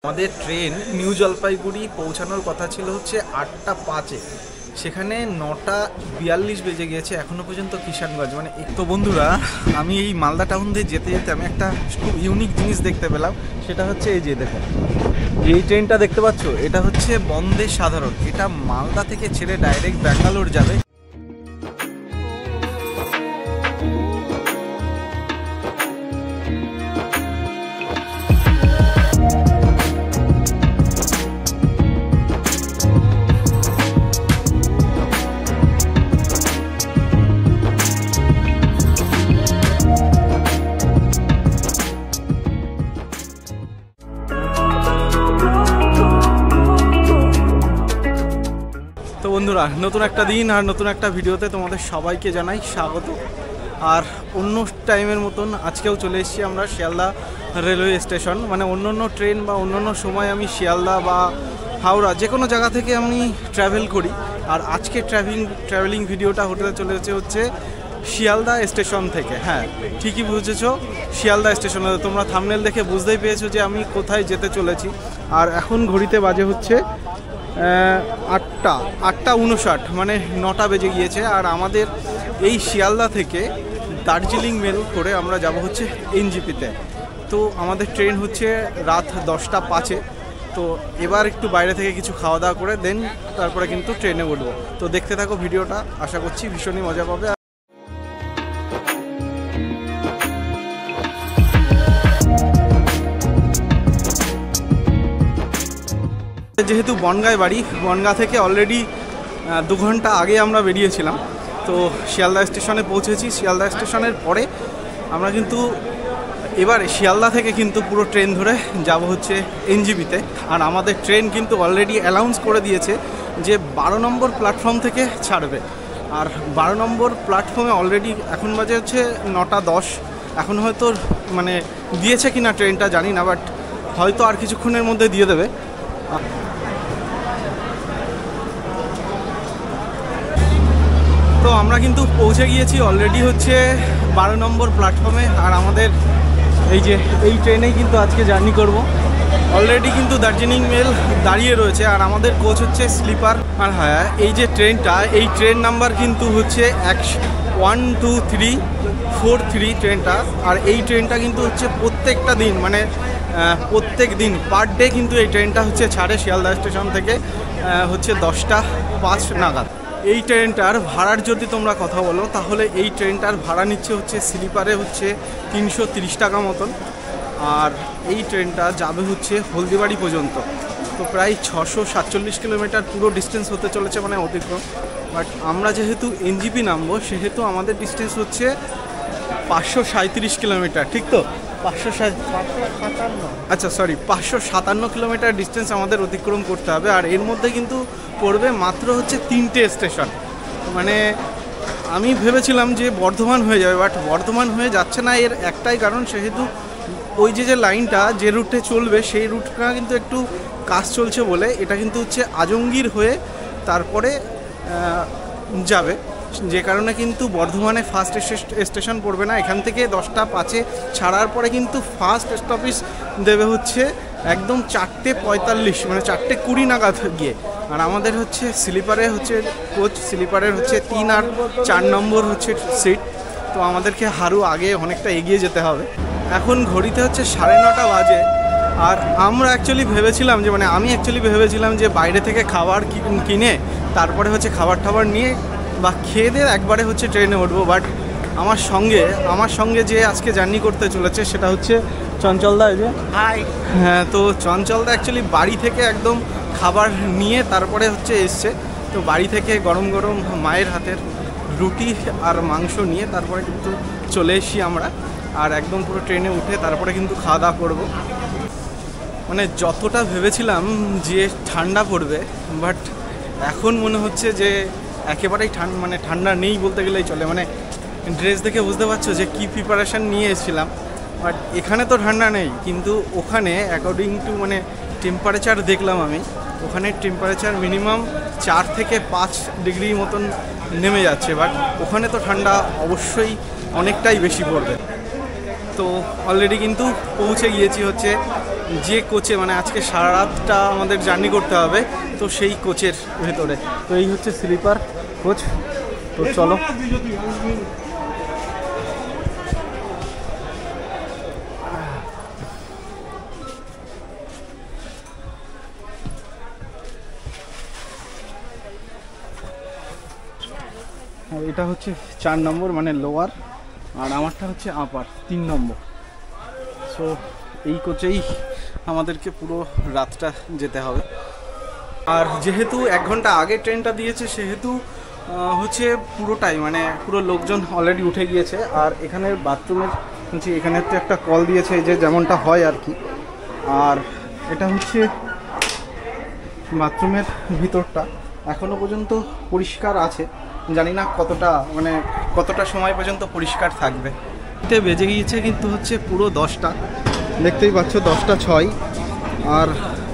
আমাদের train new Jalpaiguri পৌঁছানোর কথা ছিল হচ্ছে 8টা 5-এ, সেখানে 9টা 42 বেজে গিয়েছে, এখনও পর্যন্ত কিষানগঞ্জ মানে। তো বন্ধুরা, আমি এই মালদা টাউন দিয়ে যেতে যেতে আমি একটা খুব ইউনিক জিনিস দেখতে পেলাম। সেটা হচ্ছে এই যে দেখো, এই ট্রেনটা দেখতে পাচ্ছ, এটা হচ্ছে বন্দে সাধারণ। এটা মালদা থেকে ছেড়ে ডাইরেক্ট ব্যাঙ্গালোর যাবে। তো বন্ধুরা, নতুন একটা দিন আর নতুন একটা ভিডিওতে তোমাদের সবাইকে জানাই স্বাগত। আর অন্য টাইমের মতন আজকেও চলে এসেছি আমরা শিয়ালদা রেলওয়ে স্টেশন। মানে অন্য ট্রেন বা অন্য সময় আমি শিয়ালদা বা হাওড়া যে কোনো জায়গা থেকে আমি ট্রাভেল করি। আর আজকে ট্রাভেলিং ভিডিওটা হতে চলেছে হচ্ছে শিয়ালদা স্টেশন থেকে। হ্যাঁ, ঠিকই বুঝেছো, শিয়ালদা স্টেশনে। তোমরা থাম্বনেল দেখে বুঝতেই পেরেছো যে আমি কোথায় যেতে চলেছি। আর এখন ঘড়িতে বাজে হচ্ছে 8টা 59, মানে 9টা বেজে গিয়েছে। আর আমাদের এই শিয়ালদা থেকে দার্জিলিং মেল করে আমরা যাব হচ্ছে এনজিপিতে। তো আমাদের ট্রেন হচ্ছে রাত 10টা 5-এ। তো এবার একটু বাইরে থেকে কিছু খাওয়া দাওয়া করে দেন তারপরে কিন্তু ট্রেনে উঠবো। তো দেখতে থাকো ভিডিওটা, আশা করছি ভীষণই মজা পাবে। যেহেতু বনগাঁয় বাড়ি, বনগাঁ থেকে অলরেডি 2 ঘন্টা আগে আমরা বেরিয়েছিলাম। তো শিয়ালদা স্টেশনে পৌঁছেছি। শিয়ালদা স্টেশনের পরে আমরা কিন্তু এবার শিয়ালদা থেকে কিন্তু পুরো ট্রেন ধরে যাব হচ্ছে এনজিপিতে। আর আমাদের ট্রেন কিন্তু অলরেডি অ্যানাউন্স করে দিয়েছে যে 12 নম্বর প্ল্যাটফর্ম থেকে ছাড়বে। আর 12 নম্বর প্ল্যাটফর্মে অলরেডি এখন বাজে হচ্ছে 9টা 10। এখন হয়তো মানে দিয়েছে কিনা ট্রেনটা জানি না, বাট হয়তো আর কিছুক্ষণের মধ্যে দিয়ে দেবে। তো আমরা কিন্তু পৌঁছে গিয়েছি অলরেডি হচ্ছে 12 নম্বর প্ল্যাটফর্মে। আর আমাদের এই ট্রেনেই কিন্তু আজকে জার্নি করব। অলরেডি কিন্তু দার্জিলিং মেল দাঁড়িয়ে রয়েছে। আর আমাদের কোচ হচ্ছে স্লিপার। আর হ্যাঁ, এই যে ট্রেনটা, এই ট্রেন নাম্বার কিন্তু হচ্ছে 12343 ট্রেনটা। আর এই ট্রেনটা কিন্তু হচ্ছে প্রত্যেকটা দিন, মানে প্রত্যেক দিন পার ডে কিন্তু এই ট্রেনটা হচ্ছে ছাড়ে শিয়ালদা স্টেশন থেকে হচ্ছে 10টা 5 নাগাদ। এই ট্রেনটার ভাড়ার যদি তোমরা কথা বলো, তাহলে এই ট্রেনটার ভাড়া নিচ্ছে হচ্ছে স্লিপারে হচ্ছে 330 টাকা মতন। আর এই ট্রেনটা যাবে হচ্ছে হলদিবাড়ি পর্যন্ত। তো প্রায় 647 কিলোমিটার পুরো ডিস্টেন্স হতে চলেছে, মানে অতিক্রম। বাট আমরা যেহেতু এনজিপি নামবো, সেহেতু আমাদের ডিস্টেন্স হচ্ছে 537 কিলোমিটার। ঠিক তো? 557 কিলোমিটার ডিস্টেন্স আমাদের অতিক্রম করতে হবে। আর এর মধ্যে কিন্তু পড়বে মাত্র হচ্ছে 3টে স্টেশন। মানে আমি ভেবেছিলাম যে বর্ধমান হয়ে যাবে, বাট বর্ধমান হয়ে যাচ্ছে না। এর একটাই কারণ, সেহেতু ওই যে লাইনটা যে রুটে চলবে, সেই রুটটা কিন্তু একটু কাজ চলছে বলে এটা কিন্তু হচ্ছে আজমগীর হয়ে তারপরে যাবে। যে কারণে কিন্তু বর্ধমানে ফার্স্ট স্টেশন পড়বে না। এখান থেকে 10টা 5-এ ছাড়ার পরে কিন্তু ফার্স্ট স্টপেজ দেবে হচ্ছে একদম 4:45, মানে 4:20 নাগাদ গিয়ে। আর আমাদের হচ্ছে স্লিপারে হচ্ছে কোচ, স্লিপারের হচ্ছে 3 আর 4 নম্বর হচ্ছে সিট। তো আমাদেরকে আরও আগে অনেকটা এগিয়ে যেতে হবে। এখন ঘড়িতে হচ্ছে 9:30 বাজে। আর আমরা অ্যাকচুয়ালি ভেবেছিলাম যে, মানে আমি অ্যাকচুয়ালি ভেবেছিলাম যে বাইরে থেকে খাবার কিনে তারপরে হচ্ছে খাবার টাবার নিয়ে বা খেয়ে দিয়ে একবারে হচ্ছে ট্রেনে উঠবো। বাট আমার সঙ্গে যে আজকে জার্নি করতে চলেছে সেটা হচ্ছে চঞ্চলদা। এই যে হাই। হ্যাঁ, তো চঞ্চলদা অ্যাকচুয়ালি বাড়ি থেকে একদম খাবার নিয়ে তারপরে হচ্ছে এসছে। তো বাড়ি থেকে গরম গরম মায়ের হাতের রুটি আর মাংস নিয়ে তারপরে কিন্তু চলে এসেছি আমরা। আর একদম পুরো ট্রেনে উঠে তারপরে কিন্তু খাওয়া দাওয়া করবো। মানে যতটা ভেবেছিলাম যে ঠান্ডা পড়বে, বাট এখন মনে হচ্ছে যে একেবারেই ঠান্ডা নেই বলতে গেলেই চলে। মানে ড্রেস দেখে বুঝতে পারছো যে কী প্রিপারেশান নিয়ে এসেছিলাম। বাট এখানে তো ঠান্ডা নেই, কিন্তু ওখানে অ্যাকর্ডিং টু মানে টেম্পারেচার দেখলাম আমি, ওখানে টেম্পারেচার মিনিমাম 4 থেকে 5 ডিগ্রি মতন নেমে যাচ্ছে। বাট ওখানে তো ঠান্ডা অবশ্যই অনেকটাই বেশি পড়বে। তো অলরেডি কিন্তু পৌঁছে গিয়েছি হচ্ছে যে কোচে মানে আজকে সারা রাতটা আমাদের জার্নি করতে হবে, তো সেই কোচের ভেতরে। তো এই হচ্ছে স্লিপার কোচ। তো চলো এটা হচ্ছে 4 নম্বর মানে লোয়ার, আর আমারটা হচ্ছে আপার 3 নম্বর। সো এই কোচেই আমাদেরকে পুরো রাতটা যেতে হবে। আর যেহেতু 1 ঘন্টা আগে ট্রেনটা দিয়েছে সেহেতু হচ্ছে পুরোটাই মানে পুরো লোকজন অলরেডি উঠে গিয়েছে। আর এখানের বাথরুমের হচ্ছে এখানে তো একটা কল দিয়েছে যে যেমনটা হয় আর কি। আর এটা হচ্ছে বাথরুমের ভিতরটা এখনও পর্যন্ত পরিষ্কার আছে, জানি না কতটা সময় পর্যন্ত পরিষ্কার থাকবে। বেজে গিয়েছে কিন্তু হচ্ছে পুরো 10টা, দেখতেই পাচ্ছ 10টা 6। আর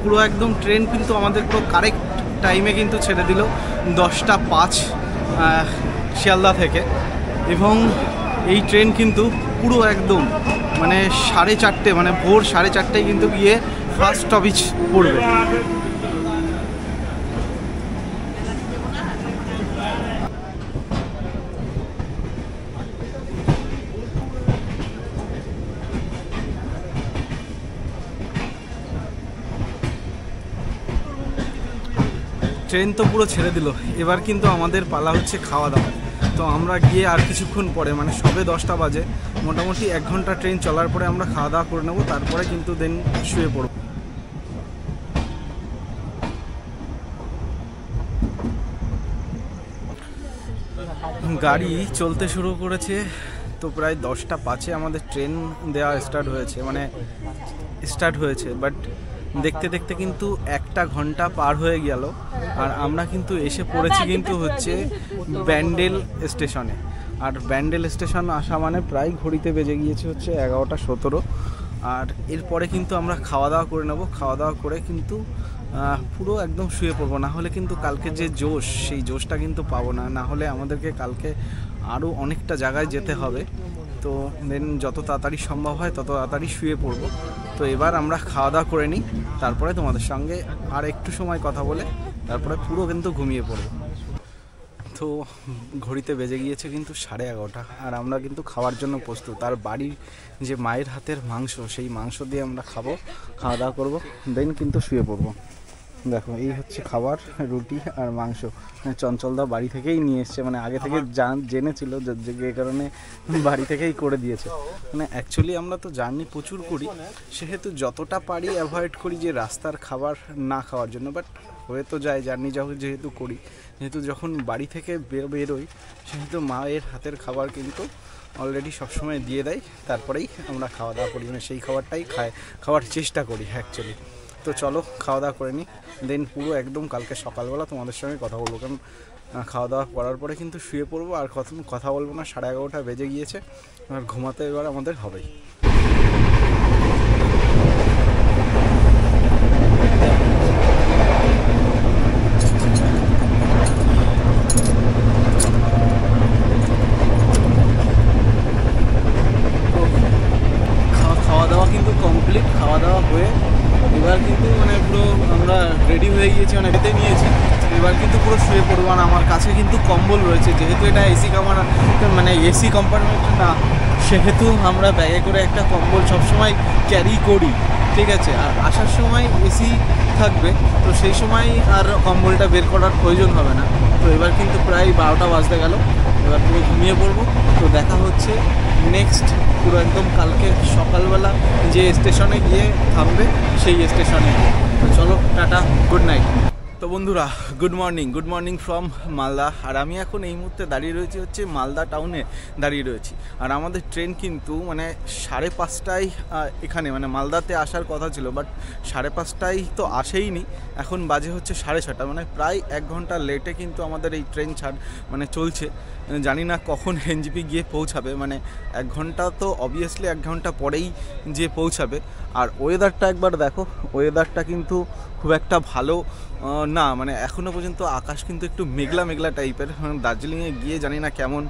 পুরো একদম ট্রেন কিন্তু আমাদের পুরো কারেক্ট টাইমে কিন্তু ছেড়ে দিল 10টা 5 শিয়ালদা থেকে। এবং এই ট্রেন কিন্তু পুরো একদম মানে 4:30 মানে ভোর 4:30টায় কিন্তু গিয়ে ফার্স্ট স্টপেজ পড়বে। ট্রেন তো পুরো ছেড়ে দিল, এবার কিন্তু আমাদের পালা হচ্ছে খাওয়া দাওয়া। তো আমরা গিয়ে আর কিছুক্ষণ পরে মানে সবে 10টা বাজে, মোটামুটি 1 ঘন্টা ট্রেন চলার পরে আমরা খাওয়া দাওয়া করে নেবো, তারপরে কিন্তু দেন শুয়ে পড়ব। গাড়ি চলতে শুরু করেছে, তো প্রায় 10টা 5-এ আমাদের ট্রেন দেওয়া স্টার্ট হয়েছে। বাট দেখতে দেখতে কিন্তু 1টা ঘন্টা পার হয়ে গেল, আর আমরা কিন্তু এসে পড়েছি কিন্তু হচ্ছে ব্যান্ডেল স্টেশনে। আর ব্যান্ডেল স্টেশন আসা মানে প্রায় ঘড়িতে বেজে গিয়েছে হচ্ছে 11টা 17। আর এরপরে কিন্তু আমরা খাওয়া দাওয়া করে নেব। খাওয়া দাওয়া করে কিন্তু পুরো একদম শুয়ে পড়বো, না হলে কিন্তু কালকে যে জোশ সেই জোশটা কিন্তু পাবো না। না হলে আমাদেরকে কালকে আরও অনেকটা জায়গায় যেতে হবে। তো দেন যত তাড়াতাড়ি সম্ভব হয় তত তাড়াতাড়ি শুয়ে পড়বো। তো এবার আমরা খাওয়া দাওয়া করে নিই, তারপরে তোমাদের সঙ্গে আর একটু সময় কথা বলে তারপরে পুরো কিন্তু ঘুমিয়ে পড়বো। তো ঘড়িতে বেজে গিয়েছে কিন্তু 11:30, আর আমরা কিন্তু খাওয়ার জন্য প্রস্তুত। আর বাড়ির যে মায়ের হাতের মাংস, সেই মাংস দিয়ে আমরা খাওয়া দাওয়া করবো, দেন কিন্তু শুয়ে পড়বো। দেখো এই হচ্ছে খাবার, রুটি আর মাংস। চঞ্চলদা বাড়ি থেকেই নিয়ে এসছে, মানে আগে থেকে জেনেছিল, যে কারণে বাড়ি থেকেই করে দিয়েছে। মানে অ্যাকচুয়ালি আমরা তো জার্নি প্রচুর করি, সেহেতু যতটা পারি অ্যাভয়েড করি যে রাস্তার খাবার না খাওয়ার জন্য। বাট হয়ে তো যায় জার্নি যেহেতু যখন বাড়ি থেকে বেরোই, সেহেতু মায়ের হাতের খাবার কিন্তু অলরেডি সবসময় দিয়ে দেয়, তারপরেই আমরা খাওয়া দাওয়া করি, মানে সেই খাবারটাই খাওয়ার চেষ্টা করি অ্যাকচুয়ালি। তো চলো খাওয়া দাওয়া করে নিই, দেন পুরো একদম কালকে সকালবেলা তোমাদের সঙ্গে কথা বলবো। কারণ খাওয়া দাওয়া করার পরে কিন্তু শুয়ে পড়বো, আর কথা বলবো না। 11:30 বেজে গিয়েছে, আর ঘুমাতে এবার আমাদের হবেই। খাওয়া দাওয়া কিন্তু কমপ্লিট। খাওয়া দাওয়া হয়ে এবার কিন্তু মানে পুরো আমরা রেডি হয়ে গিয়েছি, মানে বেঁধে নিয়েছি। এবার কিন্তু পুরো শুয়ে পড়বো। আর আমার কাছে কিন্তু কম্বল রয়েছে, যেহেতু এটা এসি কম্পার্টমেন্ট না, সেহেতু আমরা ব্যাগে করে একটা কম্বল সবসময় ক্যারি করি, ঠিক আছে। আর আসার সময় এসি থাকবে, তো সেই সময় আর কম্বলটা বের করার প্রয়োজন হবে না। তো এবার কিন্তু প্রায় 12টা বাজতে গেল, এবার পুরো ঘুমিয়ে পড়বো। তো দেখা হচ্ছে নেক্সট পুরো একদম কালকে সকালবেলা যে স্টেশনে গিয়ে থামবে সেই স্টেশনে। তো চলো টাটা, গুড নাইট। তো বন্ধুরা, গুড মর্নিং ফ্রম মালদা। আর আমি এখন এই মুহূর্তে দাঁড়িয়ে রয়েছি হচ্ছে মালদা টাউনে দাঁড়িয়ে রয়েছি। আর আমাদের ট্রেন কিন্তু মানে 5:30টায় এখানে মানে মালদাতে আসার কথা ছিল, বাট 5:30টায় তো আসেইনি। এখন বাজে হচ্ছে 6:30, মানে প্রায় 1 ঘন্টা লেটে কিন্তু আমাদের এই ট্রেন চলছে। জানি না কখন এনজিপি গিয়ে পৌঁছাবে, মানে 1 ঘন্টা তো অবভিয়াসলি 1 ঘন্টা পরেই যে পৌঁছাবে। আর ওয়েদারটা একবার দেখো, ওয়েদারটা কিন্তু খুব একটা ভালো না, মানে এখনও পর্যন্ত আকাশ কিন্তু একটু মেঘলা মেঘলা টাইপের। দার্জিলিংয়ে গিয়ে জানি না কেমন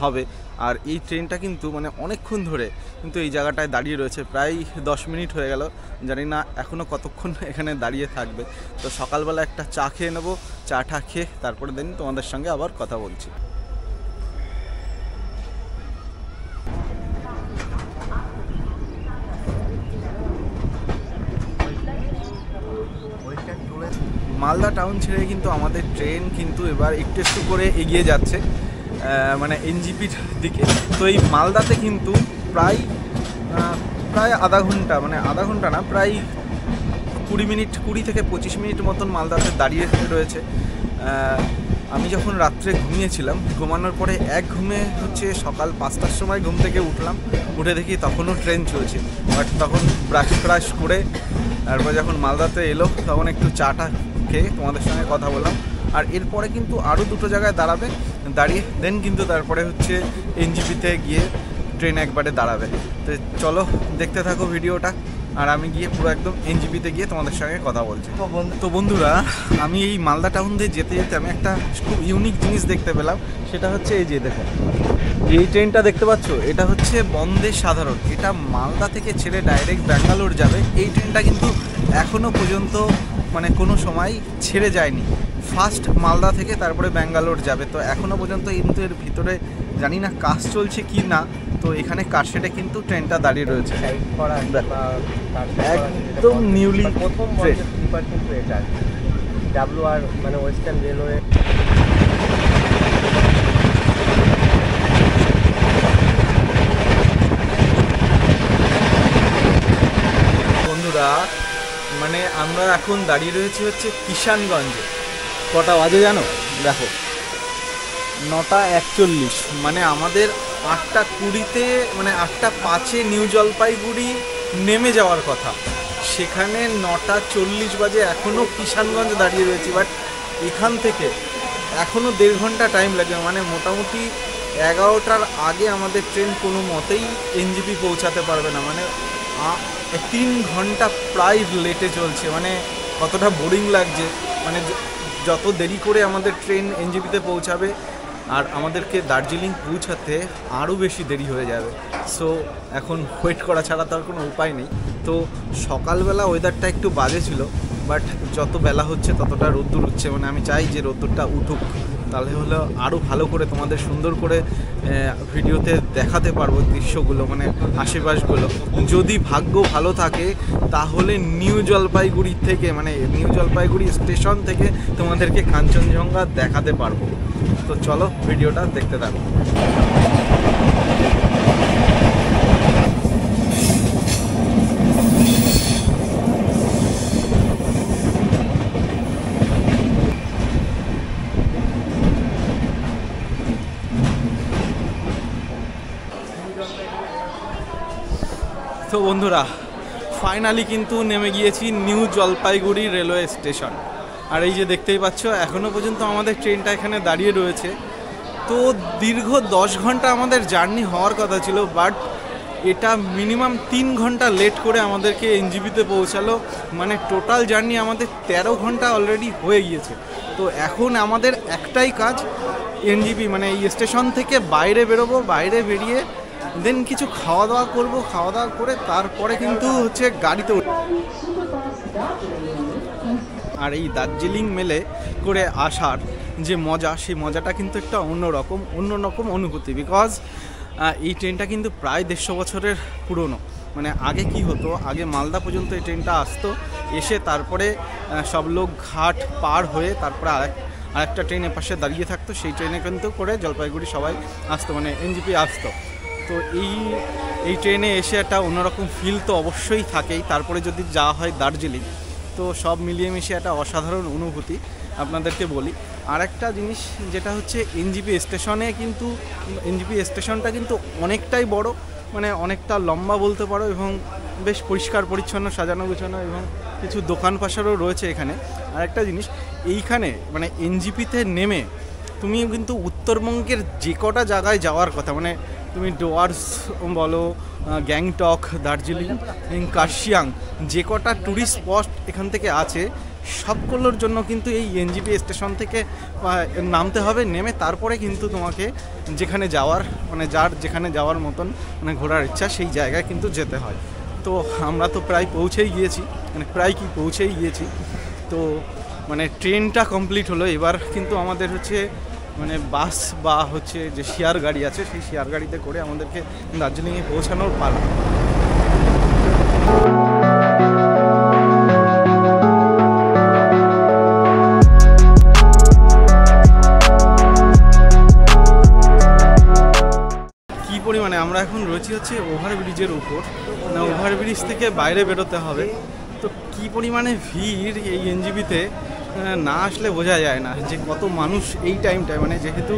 হবে। আর এই ট্রেনটা কিন্তু মানে অনেকক্ষণ ধরে কিন্তু এই জায়গাটায় দাঁড়িয়ে রয়েছে, প্রায় 10 মিনিট হয়ে গেল, জানি না এখনও কতক্ষণ এখানে দাঁড়িয়ে থাকবে। তো সকালবেলা একটা চা খেয়ে নেবো, চাটা খেয়ে তারপরে দিন তোমাদের সঙ্গে আবার কথা বলছি। মালদা টাউন ছেড়ে কিন্তু আমাদের ট্রেন কিন্তু এবার একটু একটু করে এগিয়ে যাচ্ছে মানে এনজিপির দিকে। তো এই মালদাতে কিন্তু প্রায় আধা ঘন্টা, মানে আধা ঘন্টা না, প্রায় 20 থেকে 25 মিনিট মতন মালদাতে দাঁড়িয়ে রয়েছে। আমি যখন রাত্রে ঘুমিয়েছিলাম, ঘুমানোর পরে এক ঘুমে হচ্ছে সকাল 5টার সময় ঘুম থেকে উঠলাম, উঠে দেখি তখনও ট্রেন চলছে। বাট তখন ব্রাশ করে তারপর যখন মালদাতে এলো তখন একটু চাটা খেয়ে তোমাদের সঙ্গে কথা বললাম। আর এরপরে কিন্তু আরও দুটো জায়গায় দাঁড়াবে, দাঁড়িয়ে দেন কিন্তু তারপরে হচ্ছে এনজিপিতে গিয়ে ট্রেন একবারে দাঁড়াবে। তো চলো দেখতে থাকো ভিডিওটা, আর আমি গিয়ে পুরো একদম এনজিপিতে গিয়ে তোমাদের সঙ্গে কথা বলছি। তো বন্ধুরা, আমি এই মালদা টাউন দিয়ে যেতে যেতে আমি একটা খুব ইউনিক জিনিস দেখতে পেলাম। সেটা হচ্ছে এই যে দেখো, এই ট্রেনটা দেখতে পাচ্ছ, এটা হচ্ছে বন্দে সাধারণ। এটা মালদা থেকে ছেড়ে ডাইরেক্ট ব্যাঙ্গালোর যাবে। এই ট্রেনটা কিন্তু এখনও পর্যন্ত মানে কোনো সময় ছেড়ে যায়নি। ফার্স্ট মালদা থেকে তারপরে ব্যাঙ্গালোর যাবে। তো এখনও পর্যন্ত কিন্তু এর ভিতরে জানি না কাজ চলছে কি না। তো এখানে কারশেডে কিন্তু ট্রেনটা দাঁড়িয়ে রয়েছে একদম নিউলি প্রথম স্লিপার কিন্তু এটা WR মানে ওয়েস্টার্ন রেলওয়ে। বন্ধুরা, মানে আমরা এখন দাঁড়িয়ে রয়েছি হচ্ছে কিষানগঞ্জে। কটা বাজে জানো? দেখো 9:41। মানে আমাদের 8:20-তে মানে 8:05-এ নিউ জলপাইগুড়ি নেমে যাওয়ার কথা, সেখানে 9:40 বাজে এখনও কিষানগঞ্জ দাঁড়িয়ে রয়েছি। বাট এখান থেকে এখনও 1.5 ঘন্টা টাইম লাগবে। মানে মোটামুটি 11টার আগে আমাদের ট্রেন কোনো মতেই এনজিপি পৌঁছাতে পারবে না। মানে 3 ঘন্টা প্রায় লেটে চলছে। মানে কতটা বোরিং লাগছে। মানে যত দেরি করে আমাদের ট্রেন এনজিপিতে পৌঁছাবে আর আমাদেরকে দার্জিলিং পৌঁছাতে আরও বেশি দেরি হয়ে যাবে। সো এখন ওয়েট করা ছাড়া তার কোনো উপায় নেই। তো সকালবেলা ওয়েদারটা একটু বাজে ছিল, বাট যত বেলা হচ্ছে ততটা রোদ্দুর উঠছে। মানে আমি চাই যে রোদ্দুরটা উঠুক, তাহলে হলো আরও ভালো করে তোমাদের সুন্দর করে ভিডিওতে দেখাতে পারবো দৃশ্যগুলো, মানে আশেপাশগুলো। যদি ভাগ্য ভালো থাকে তাহলে নিউ জলপাইগুড়ি থেকে, মানে নিউ জলপাইগুড়ি স্টেশন থেকে তোমাদেরকে কাঞ্চনজঙ্ঘা দেখাতে পারবো। তো চলো ভিডিওটা দেখতে থাকো। তো বন্ধুরা, ফাইনালি কিন্তু নেমে গিয়েছি নিউ জলপাইগুড়ি রেলওয়ে স্টেশন। আর এই যে দেখতেই পাচ্ছ, এখনও পর্যন্ত আমাদের ট্রেনটা এখানে দাঁড়িয়ে রয়েছে। তো দীর্ঘ 10 ঘন্টা আমাদের জার্নি হওয়ার কথা ছিল, বাট এটা মিনিমাম 3 ঘন্টা লেট করে আমাদেরকে এনজিপিতে পৌঁছালো। মানে টোটাল জার্নি আমাদের 13 ঘন্টা অলরেডি হয়ে গিয়েছে। তো এখন আমাদের একটাই কাজ, এনজিপি মানে এই স্টেশন থেকে বাইরে বেরোবো, বাইরে বেরিয়ে দেন কিছু খাওয়া দাওয়া করবো, খাওয়া দাওয়া করে তারপরে কিন্তু হচ্ছে গাড়িতে। আর এই দার্জিলিং মেলে করে আসার যে মজা, সেই মজাটা কিন্তু একটা অন্যরকম অনুভূতি। বিকজ এই ট্রেনটা কিন্তু প্রায় 150 বছরের পুরনো। মানে আগে কি হতো, আগে মালদা পর্যন্ত এই ট্রেনটা আসতো, এসে তারপরে সব লোক ঘাট পার হয়ে তারপরে আরেকটা ট্রেন এপাশে দাঁড়িয়ে থাকতো। সেই ট্রেনে কিন্তু করে জলপাইগুড়ি সবাই আসতো, মানে এনজিপি আসতো। তো এই ট্রেনে এসে একটা অন্যরকম ফিল তো অবশ্যই থাকেই। তারপরে যদি যাওয়া হয় দার্জিলিং, তো সব মিলিয়ে মিশিয়ে একটা অসাধারণ অনুভূতি আপনাদেরকে বলি। আর একটা জিনিস যেটা হচ্ছে এনজিপি স্টেশনে কিন্তু, এনজিপি স্টেশনটা কিন্তু অনেকটাই বড়, মানে অনেকটা লম্বা বলতে পারো, এবং বেশ পরিষ্কার পরিচ্ছন্ন, সাজানো গুছানো, এবং কিছু দোকান পাশারও রয়েছে এখানে। আর একটা জিনিস, এইখানে মানে এনজিপিতে নেমে তুমি কিন্তু উত্তরবঙ্গের যে কটা জায়গায় যাওয়ার কথা, মানে তুমি ডুয়ার্স বলো, গ্যাংটক, দার্জিলিং, কার্শিয়াং, যে কটা ট্যুরিস্ট স্পট এখান থেকে আছে সবগুলোর জন্য কিন্তু এই এনজেপি স্টেশন থেকে নামতে হবে। নেমে তারপরে কিন্তু তোমাকে যেখানে যাওয়ার মানে যার যেখানে যাওয়ার মতন মানে ঘোরার ইচ্ছা সেই জায়গায় কিন্তু যেতে হয়। তো আমরা তো প্রায় পৌঁছেই গিয়েছি, মানে প্রায় কি পৌঁছেই গিয়েছি। তো মানে ট্রেনটা কমপ্লিট হলো, এবার কিন্তু আমাদের হচ্ছে মানে বাস বা হচ্ছে যে শেয়ার গাড়ি আছে সেই শেয়ার গাড়িতে করে আমাদেরকে দার্জিলিংয়ে পৌঁছানোর পালা। কী পরিমাণে আমরা এখন রয়েছি হচ্ছে ওভারব্রিজের উপর, মানে ওভারব্রিজ থেকে বাইরে বেরোতে হবে। তো কী পরিমাণে ভিড় এই এনজেপিতে না আসলে বোঝা যায় না যে কত মানুষ এই টাইমটায়, মানে যেহেতু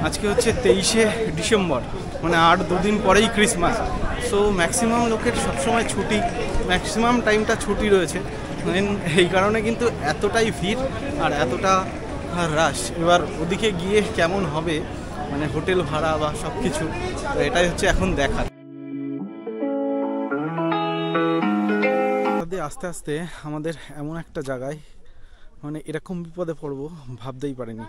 আজকে হচ্ছে 23শে ডিসেম্বর, মানে আর দুদিন পরেই ক্রিসমাস। সো ম্যাক্সিমাম লোকের সবসময় ছুটি, ম্যাক্সিমাম টাইমটা ছুটি রয়েছে, এই কারণে কিন্তু এতটাই ভিড় আর এতটা রাশ। এবার ওদিকে গিয়ে কেমন হবে মানে হোটেল ভাড়া বা সব কিছু, এটাই হচ্ছে এখন দেখার। আস্তে আস্তে আমাদের এমন একটা জায়গায় মানে এরকম বিপদে পড়বো ভাবতেই পারিনি।